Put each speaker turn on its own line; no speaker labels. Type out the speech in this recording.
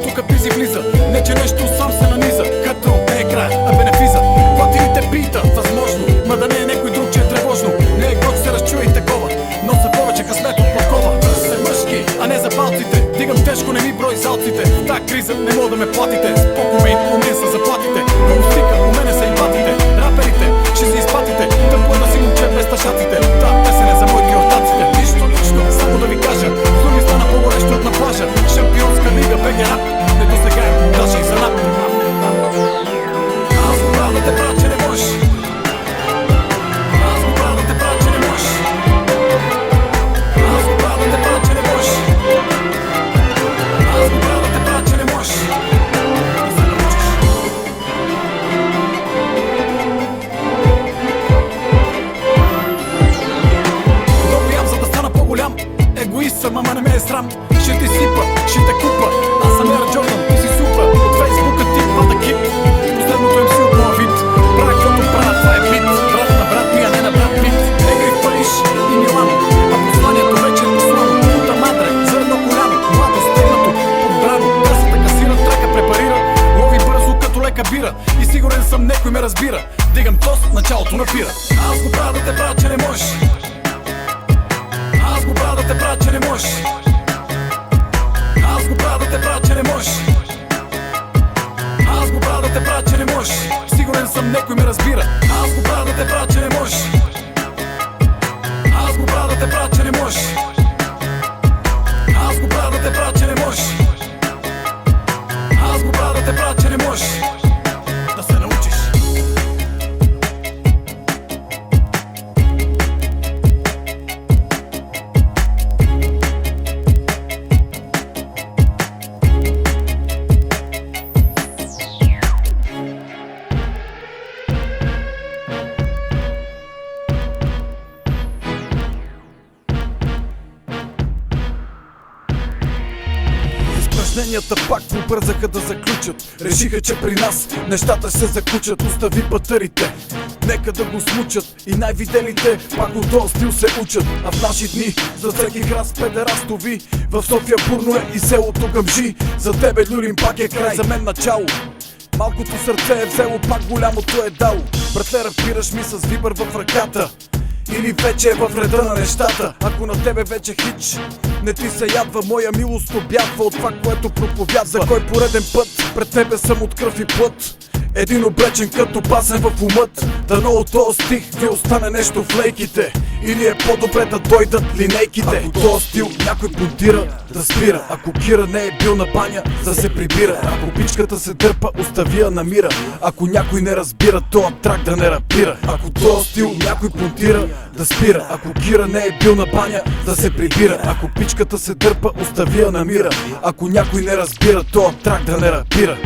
тука пизи влиза. Не че нещо сам се наниза, като не е край, а бенефиза. Клатирите пита, възможно, ма да не е некой друг, че е тревожно. Не е год се разчуя и такова, но са повече късмет от плакова. Се мъжки, а не за палците. Дигам тежко, не ми брой залците. В та криза не мога да ме платите. Споко ме и помен са заплатите. Стика, у мене са и батите. Раперите, ще си изпатите. Тъпо е да си момче без тъшаците. Та песен е за моите ортаците. Нищо лично, само да ви кажа. Зуми стана по-горещо от на плажа. Шампионска лига, БГ рап. Не до сега е, даже и за рап. Аз го правя да те правя, че не можеш. Аз го правя да те правя, че не можеш. Аз го правя да те правя, че не можеш. Аз го правя да те правя, че не можеш. Да се научиш. Много ям, за да стана по-голям. Егоист съм, ама не ме е срам. Ще ти сипа, ще те купа. Аз съм Ера Джордан, ти си супа. От Фейсбука ти пада кип. Последното им си от моя вид. Правя каквото правя, това е бит. Брат на брат ми, а не на брат Пит. Негри в Париж и Милано, а посланието вече е послано. Пута мадре, за едно коляно. Младо, стегнато, подбрано. Красата касира, трака препарира. Лови бързо като лека бира. И сигурен съм, некой ме разбира. Дигам тост, началото на пира. Аз го правя да те правя, че не можеш. Аз го правя да те правя, че не можеш. Аз го правя да те правя, че не можеш. Аз го правя да те правя, че не можеш. Сигурен съм, некой ме разбира. Аз го правя да те правя, че не можеш. Аз го правя да те правя, че не можеш. Аз го правя да те правя, че не можеш. Аз го правя да те правя, че не можеш. Да се научиш.
Упражненията пак побързаха да заключат. Решиха, че при нас нещата ще се заключат. Остави батърите, нека да го смучат. И най-виделите пак от този стил се учат. А в наши дни за всеки храст педерастови. В София бурно е и селото гъмжи. За тебе Люлин пак е край, за мен начало. Малкото сърце е взело, пак голямото е дало. Братле, разбираш ми с вибър в ръката. Или вече е в реда на нещата. Ако на тебе вече хич не ти се ядва, моя милост обядва от това, което проповядва. За кой пореден път пред тебе съм от кръв и плът. Един обречен като басен в умът. Дано от този стих ви остане нещо в лейките. Или е по-добре да дойдат линейките. Ако този стил някой понтира, да спира. Ако Кира не е бил на баня, да се прибира. Ако пичката се дърпа, остави я на мира. Ако някой не разбира, тоя трак да не рапира. Ако този стил някой понтира, да спира. Ако Кира не е бил на баня, да се прибира. Ако пичката се дърпа, остави я на мира. Ако някой не разбира, тоя трак да не рапира.